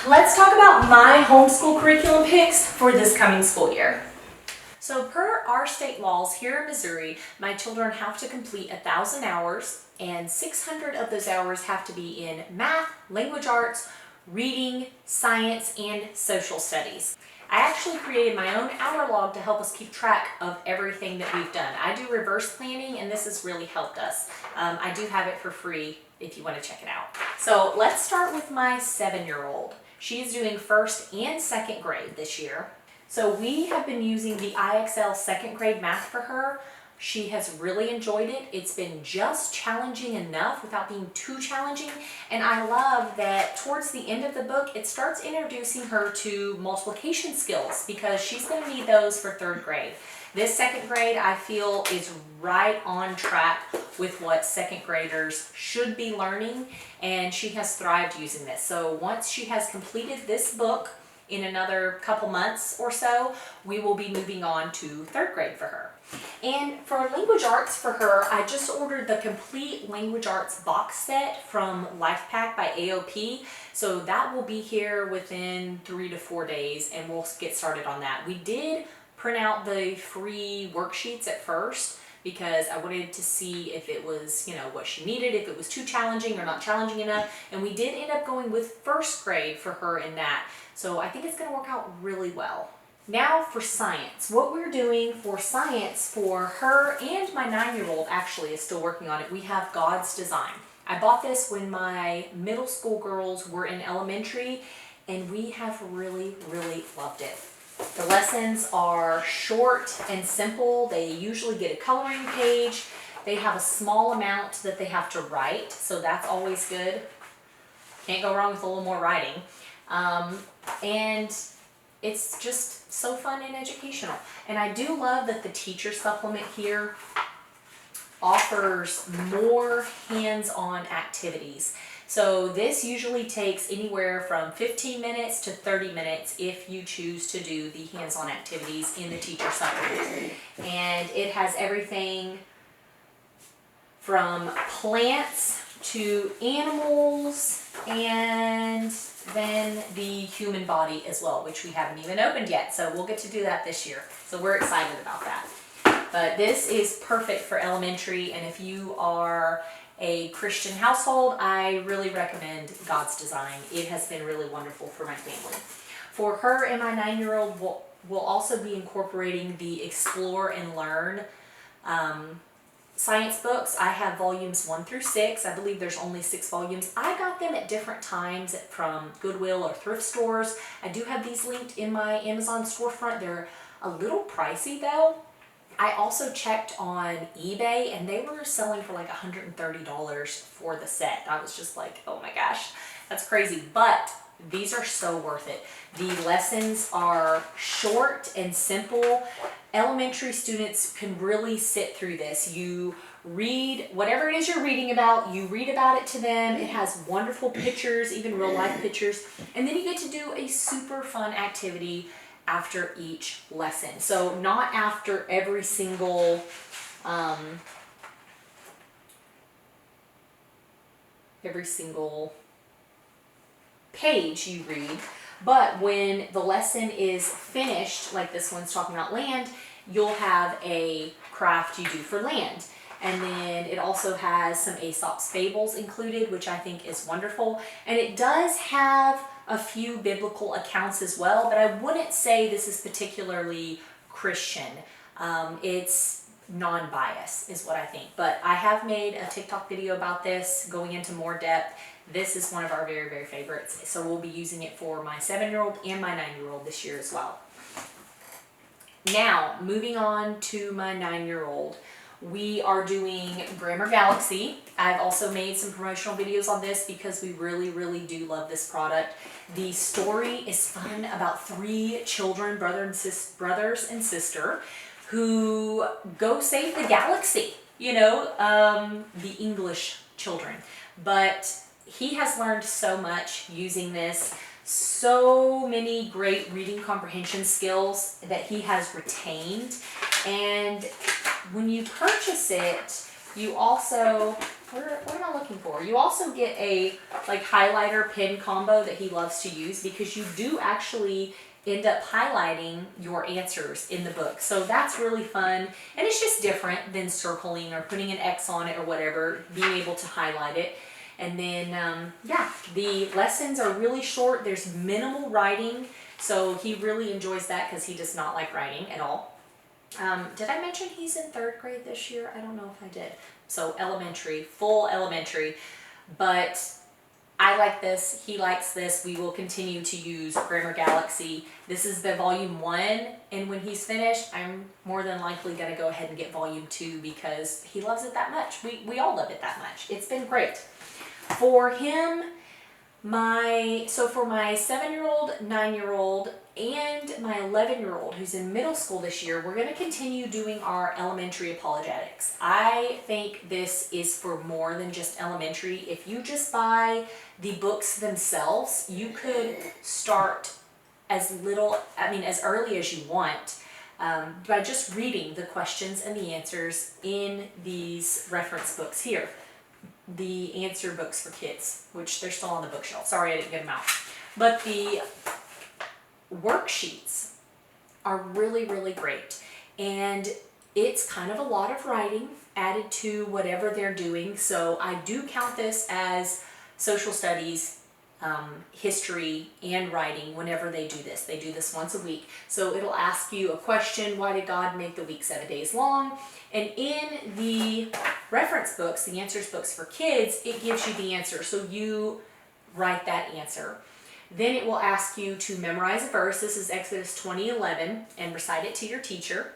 Let's talk about my homeschool curriculum picks for this coming school year. So per our state laws here in Missouri, my children have to complete 1,000 hours and 600 of those hours have to be in math, language arts, reading, science, and social studies. I actually created my own hour log to help us keep track of everything that we've done. I do reverse planning and this has really helped us. I do have it for free if you want to check it out. So let's start with my 7-year-old. She's doing first and second grade this year. So we have been using the IXL second grade math for her. She has really enjoyed it. It's been just challenging enough without being too challenging. And I love that towards the end of the book, it starts introducing her to multiplication skills because she's going to need those for third grade. This second grade, I feel, is right on track with what second graders should be learning, and she has thrived using this. So once she has completed this book in another couple months or so, we will be moving on to third grade for her. And for language arts for her, I just ordered the complete language arts box set from LifePack by AOP. So that will be here within 3 to 4 days and we'll get started on that. We did print out the free worksheets at first because I wanted to see if it was, what she needed, if it was too challenging or not challenging enough. And we did end up going with first grade for her in that. So I think it's going to work out really well. Now for science. What we're doing for science for her and my 9-year-old actually is still working on it. We have God's Design. I bought this when my middle school girls were in elementary and we have really, really loved it. The lessons are short and simple. They usually get a coloring page. They have a small amount that they have to write, so that's always good. Can't go wrong with a little more writing. And it's just so fun and educational. And I do love that the teacher supplement here offers more hands-on activities. So this usually takes anywhere from 15 minutes to 30 minutes if you choose to do the hands-on activities in the teacher supplement. And it has everything from plants to animals and then the human body as well, which we haven't even opened yet. So we'll get to do that this year. So we're excited about that. But this is perfect for elementary, and if you are a Christian household, I really recommend God's Design. It has been really wonderful for my family. For her and my 9-year-old, we'll also be incorporating the Explore and Learn science books. I have volumes 1 through 6. I believe there's only 6 volumes. I got them at different times from Goodwill or thrift stores. I do have these linked in my Amazon storefront. They're a little pricey though. I also checked on eBay and they were selling for like $130 for the set. I was just like, oh my gosh, that's crazy. But these are so worth it. The lessons are short and simple. Elementary students can really sit through this. You read whatever it is you're reading about, you read about it to them. It has wonderful pictures, even real life pictures. And then you get to do a super fun activity after each lesson. So not after every single page you read, but when the lesson is finished, like this one's talking about land, you'll have a craft you do for land. And then it also has some Aesop's fables included, which I think is wonderful. And it does have a few biblical accounts as well, but I wouldn't say this is particularly Christian. It's non-bias is what I think. But I have made a TikTok video about this, going into more depth. This is one of our very, very favorites. So we'll be using it for my 7-year-old and my 9-year-old this year as well. Now, moving on to my 9-year-old. We are doing Grammar Galaxy. I've also made some promotional videos on this because we really, really do love this product. The story is fun about 3 children, brothers and sister, who go save the galaxy, the English children. But he has learned so much using this, so many great reading comprehension skills that he has retained. And when you purchase it, you also what am I looking for? You also get a like highlighter pen combo that he loves to use, because you do actually end up highlighting your answers in the book. So that's really fun, and it's just different than circling or putting an X on it or whatever, being able to highlight it. And then, yeah, the lessons are really short. There's minimal writing, so he really enjoys that because he does not like writing at all. Did I mention he's in 3rd grade this year? I don't know if I did. So elementary, full elementary, but I like this, he likes this. We will continue to use Grammar Galaxy. This is the volume 1, and when he's finished, I'm more than likely gonna go ahead and get volume 2 because he loves it that much. We all love it that much. It's been great. For him, for my 7-year-old, 9-year-old, and my 11-year-old who's in middle school this year, we're going to continue doing our elementary apologetics. I think this is for more than just elementary. If you just buy the books themselves, you could start as early as you want, by just reading the questions and the answers in these reference books here. The answer books for kids, which they're still on the bookshelf. Sorry I didn't get them out. But the worksheets are really, really great. And it's kind of a lot of writing added to whatever they're doing. So I do count this as social studies, history, and writing whenever they do this. They do this once a week. So it'll ask you a question: why did God make the week 7 days long? And in the reference books, the answers books for kids, it gives you the answer. So you write that answer. Then it will ask you to memorize a verse. This is Exodus 20:11, and recite it to your teacher.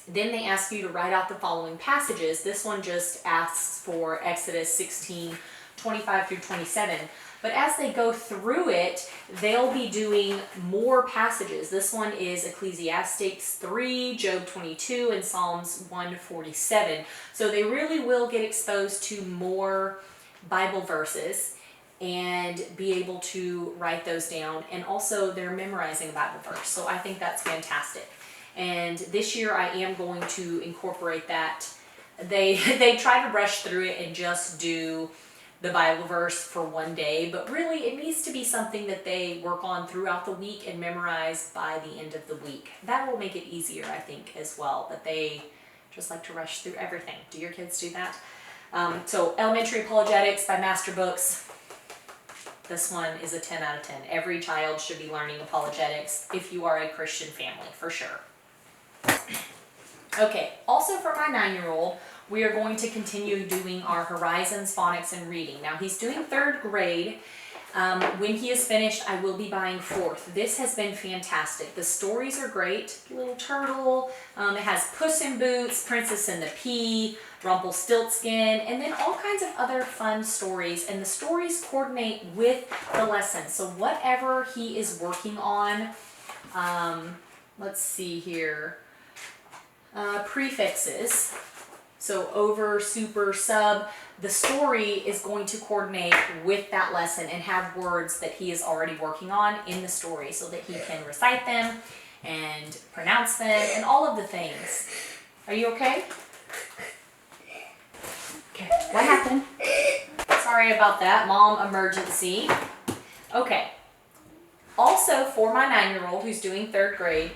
Then they ask you to write out the following passages. This one just asks for Exodus 16:25 through 27. But as they go through it, they'll be doing more passages. This one is Ecclesiastes 3, Job 22, and Psalms 147. So they really will get exposed to more Bible verses and be able to write those down. And also they're memorizing a Bible verse. So I think that's fantastic. And this year I am going to incorporate that. They try to rush through it and just do the Bible verse for one day, but really it needs to be something that they work on throughout the week and memorize by the end of the week. That will make it easier, I think, as well, but they just like to rush through everything. Do your kids do that? So Elementary Apologetics by Master Books. This one is a 10 out of 10. Every child should be learning apologetics if you are a Christian family, for sure. Okay, also for my 9-year-old, we are going to continue doing our Horizons, Phonics, and Reading. Now he's doing 3rd grade. When he is finished, I will be buying 4th. This has been fantastic. The stories are great. Little Turtle, it has Puss in Boots, Princess and the Pea, Rumpelstiltskin, and then all kinds of other fun stories. And the stories coordinate with the lesson. So whatever he is working on, let's see here, prefixes. So over, super, sub, the story is going to coordinate with that lesson and have words that he is already working on in the story so that he can recite them and pronounce them and all of the things. Are you okay? Okay, what happened? Sorry about that, mom emergency. Okay, also for my 9-year-old who's doing 3rd grade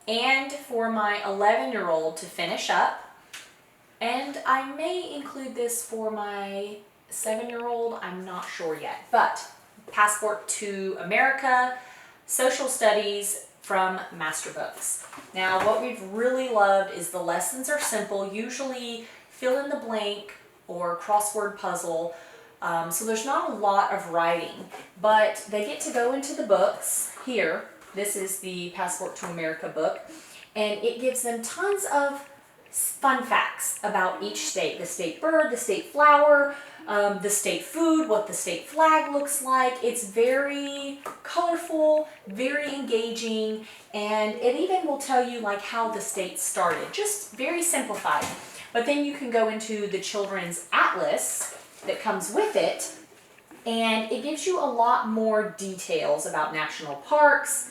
and for my 11-year-old to finish up, and I may include this for my 7-year-old, I'm not sure yet, but Passport to America, Social Studies from Master Books. Now what we've really loved is the lessons are simple, usually fill in the blank or crossword puzzle, so there's not a lot of writing, but they get to go into the books here. This is the Passport to America book, and it gives them tons of fun facts about each state. The state bird, the state flower, the state food, what the state flag looks like. It's very colorful, very engaging, and it even will tell you like how the state started. Just very simplified. But then you can go into the children's atlas that comes with it, and it gives you a lot more details about national parks,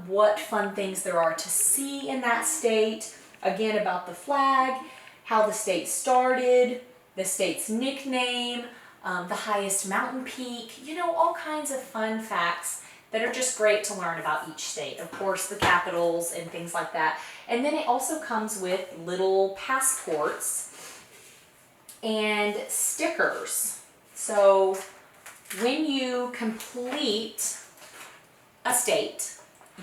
what fun things there are to see in that state, again about the flag, how the state started, the state's nickname, the highest mountain peak, you know, all kinds of fun facts that are just great to learn about each state. Of course, the capitals and things like that. And then it also comes with little passports and stickers. So when you complete a state,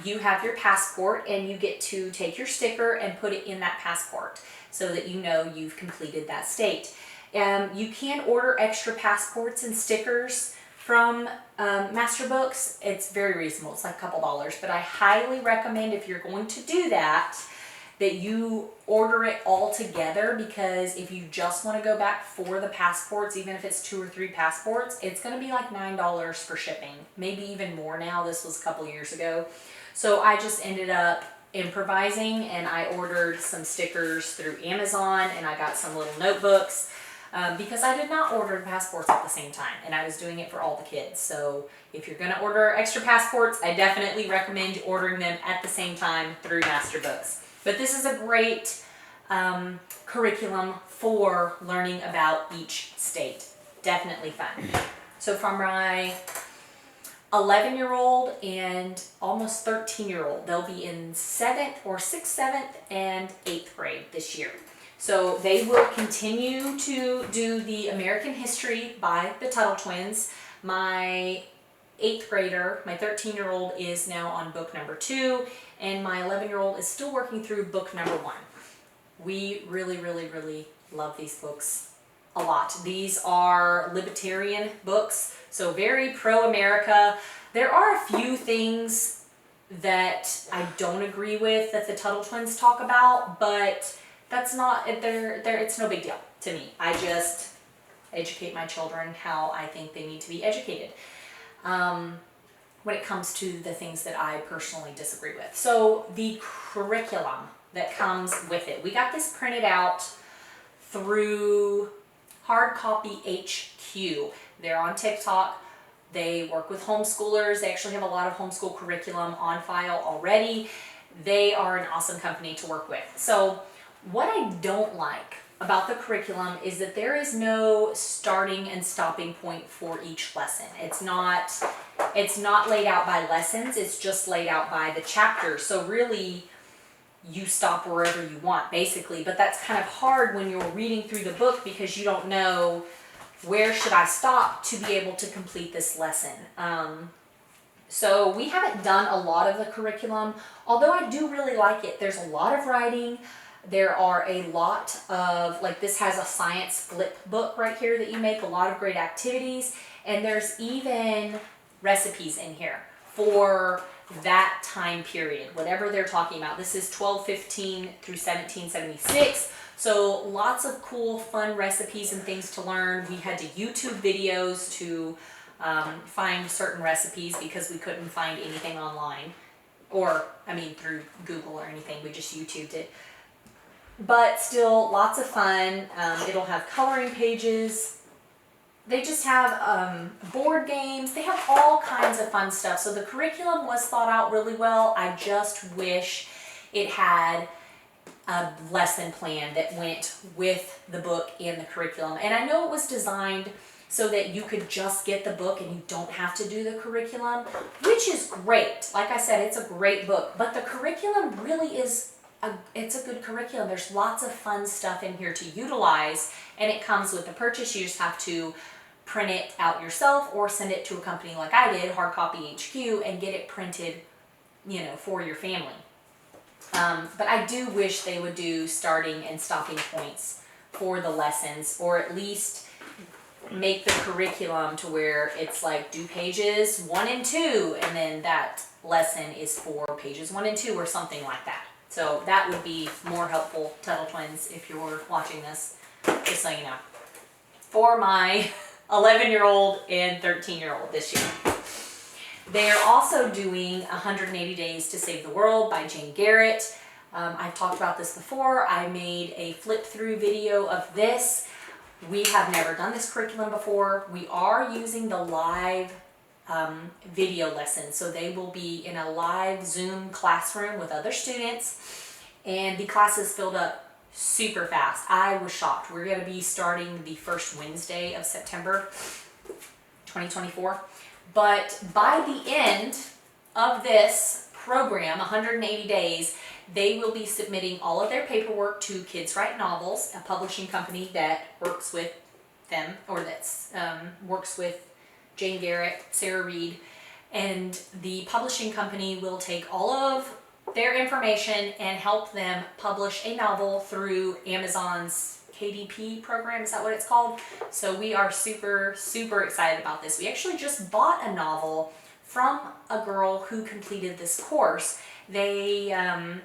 you have your passport and you get to take your sticker and put it in that passport so that you know you've completed that state. You can order extra passports and stickers from Master Books. It's very reasonable. It's like a couple dollars, but I highly recommend, if you're going to do that, that you order it all together, because if you just want to go back for the passports, even if it's 2 or 3 passports, it's going to be like $9 for shipping, maybe even more now. This was a couple years ago. So I just ended up improvising and I ordered some stickers through Amazon, and I got some little notebooks. Because I did not order the passports at the same time, and I was doing it for all the kids. So if you're going to order extra passports, I definitely recommend ordering them at the same time through Master Books. But this is a great curriculum for learning about each state. Definitely fun. So from my 11-year-old and almost 13-year-old, they'll be in 7th, 7th, and 8th grade this year. So they will continue to do the American History by the Tuttle Twins. My 8th grader, my 13-year-old, is now on book number 2, and my 11-year-old is still working through book number 1. We really, really, really love these books a lot. These are libertarian books, so very pro-America. There are a few things that I don't agree with that the Tuttle Twins talk about, but that's not, it's no big deal to me. I just educate my children how I think they need to be educated when it comes to the things that I personally disagree with. So the curriculum that comes with it, we got this printed out through Hard Copy HQ. They're on TikTok. They work with homeschoolers. They actually have a lot of homeschool curriculum on file already. They are an awesome company to work with. So what I don't like about the curriculum is that there is no starting and stopping point for each lesson. It's not laid out by lessons, it's just laid out by the chapters. So really, you stop wherever you want, basically. But that's kind of hard when you're reading through the book, because you don't know where should I stop to be able to complete this lesson. So we haven't done a lot of the curriculum, although I do really like it. There's a lot of writing. There are a lot of, like, this has a science flip book right here that you make, a lot of great activities, and there's even recipes in here for that time period, whatever they're talking about. This is 1215 through 1776, so lots of cool, fun recipes and things to learn. We had to YouTube videos to find certain recipes because we couldn't find anything online, or, I mean, through Google or anything. We just YouTubed it. But still, lots of fun. It'll have coloring pages. They just have board games. They have all kinds of fun stuff. So the curriculum was thought out really well. I just wish it had a lesson plan that went with the book and the curriculum. And I know it was designed so that you could just get the book and you don't have to do the curriculum, which is great. Like I said, it's a great book. But the curriculum really is it's a good curriculum. There's lots of fun stuff in here to utilize, and it comes with the purchase. You just have to print it out yourself or send it to a company like I did, Hard Copy HQ, and get it printed, you know, for your family. But I do wish they would do starting and stopping points for the lessons, or at least make the curriculum to where it's like, do pages 1 and 2, and then that lesson is for pages 1 and 2 or something like that. So that would be more helpful, Tuttle Twins, if you're watching this, just so you know. For my 11-year-old and 13-year-old this year. They are also doing 180 Days to Save the World by Jane Garrett. I've talked about this before. I made a flip through video of this. We have never done this curriculum before. We are using the live video lessons. So they will be in a live Zoom classroom with other students, and the class is filled up super fast. I was shocked. We're going to be starting the first Wednesday of September 2024. But by the end of this program, 180 days, they will be submitting all of their paperwork to Kids Write Novels, a publishing company that works with them, or that's works with Jane Garrett, Sarah Reed, and the publishing company will take all of their information and help them publish a novel through Amazon's KDP program. Is that what it's called? So we are super, super excited about this. We actually just bought a novel from a girl who completed this course. They,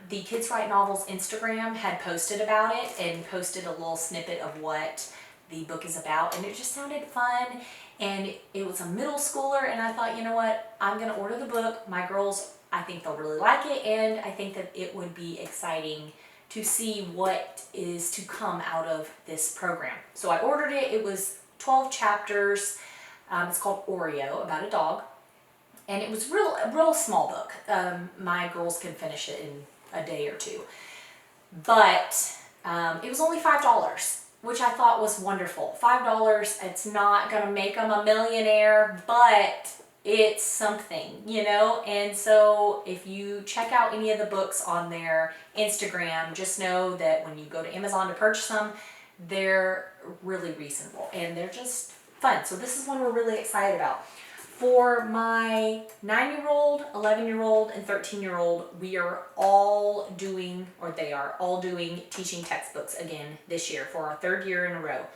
the Kids Write Novels Instagram had posted about it and posted a little snippet of what the book is about, and it just sounded fun, and it was a middle schooler, and I thought, you know what, I'm gonna order the book. My girls, I think they'll really like it, and I think that it would be exciting to see what is to come out of this program. So I ordered it. It was 12 chapters. It's called Oreo, about a dog. And it was a real small book. My girls can finish it in a day or two. But it was only $5, which I thought was wonderful. $5, it's not going to make them a millionaire, but it's something, you know? And so if you check out any of the books on their Instagram, just know that when you go to Amazon to purchase them, they're really reasonable and they're just fun. So this is one we're really excited about. For my 9-year-old, 11-year-old, and 13-year-old, we are all doing, or they are all doing teaching textbooks again this year for our 3rd year in a row.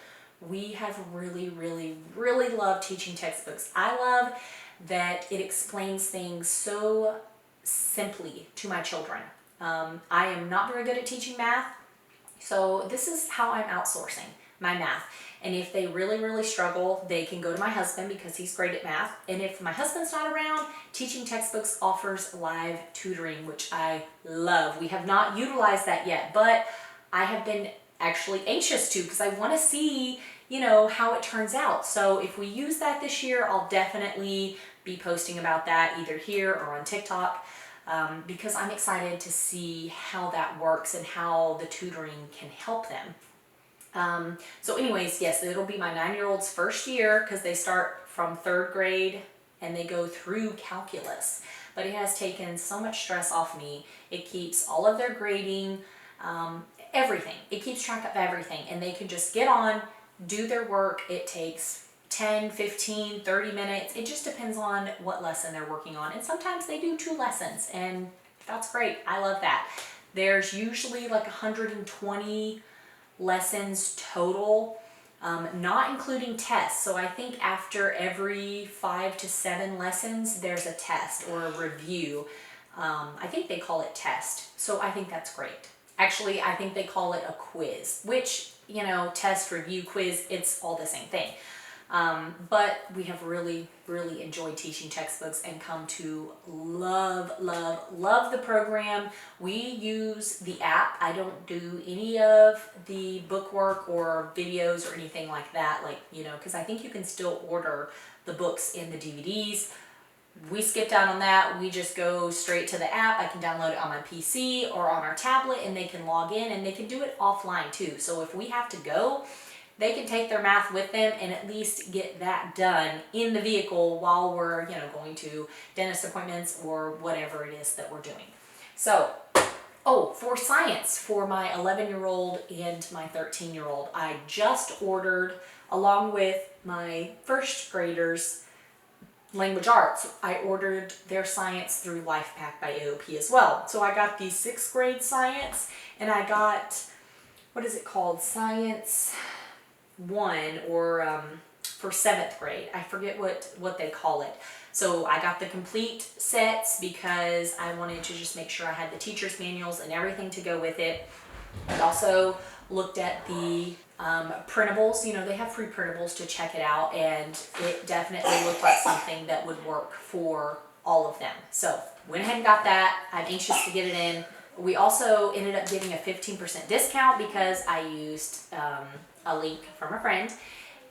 We have really, really, really loved teaching textbooks. I love that it explains things so simply to my children. I am not very good at teaching math, so this is how I'm outsourcing my math. And if they really, really struggle, they can go to my husband because he's great at math. And if my husband's not around, Teaching Textbooks offers live tutoring, which I love. We have not utilized that yet, but I have been actually anxious to because I want to see, you know, how it turns out. So if we use that this year, I'll definitely be posting about that either here or on TikTok because I'm excited to see how that works and how the tutoring can help them. So anyways, yes, it'll be my 9-year-old's first year because they start from 3rd grade and they go through calculus. But it has taken so much stress off me. It keeps all of their grading, everything. It keeps track of everything, and they can just get on, do their work. It takes 10, 15, 30 minutes. It just depends on what lesson they're working on. And sometimes they do 2 lessons, and that's great. I love that. There's usually like 120 lessons total, not including tests. So I think after every 5 to 7 lessons, there's a test or a review. I think they call it test. So I think that's great. Actually, I think they call it a quiz, which, you know, test, review, quiz, it's all the same thing. But we have really, really enjoyed teaching textbooks and come to love, love, love the program. We use the app. I don't do any of the bookwork or videos or anything like that, like, you know, because I think you can still order the books in the DVDs. We skipped out on that. We just go straight to the app. I can download it on my PC or on our tablet, and they can log in and they can do it offline too. So if we have to go, they can take their math with them and at least get that done in the vehicle while we're, you know, going to dentist appointments or whatever it is that we're doing. So, oh, for science, for my 11-year-old and my 13-year-old, I just ordered, along with my 1st graders, language arts, I ordered their science through LifePack by AOP as well. So I got the 6th grade science, and I got, what is it called? Science 1, or for 7th grade. I forget what they call it. So I got the complete sets because I wanted to just make sure I had the teacher's manuals and everything to go with it. I also looked at the printables. You know, they have free printables to check it out, and it definitely looked like something that would work for all of them. So went ahead and got that. I'm anxious to get it in. We also ended up getting a 15% discount because I used a link from a friend,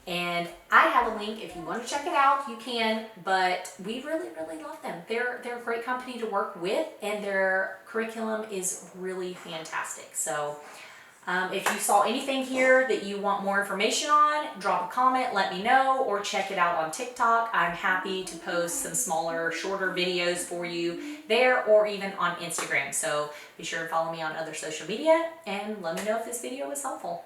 and I have a link. If you want to check it out, you can, but we really, really love them. They're a great company to work with, and their curriculum is really fantastic. So If you saw anything here that you want more information on, drop a comment, let me know, or check it out on TikTok. I'm happy to post some smaller, shorter videos for you there, or even on Instagram. So be sure to follow me on other social media and let me know if this video was helpful.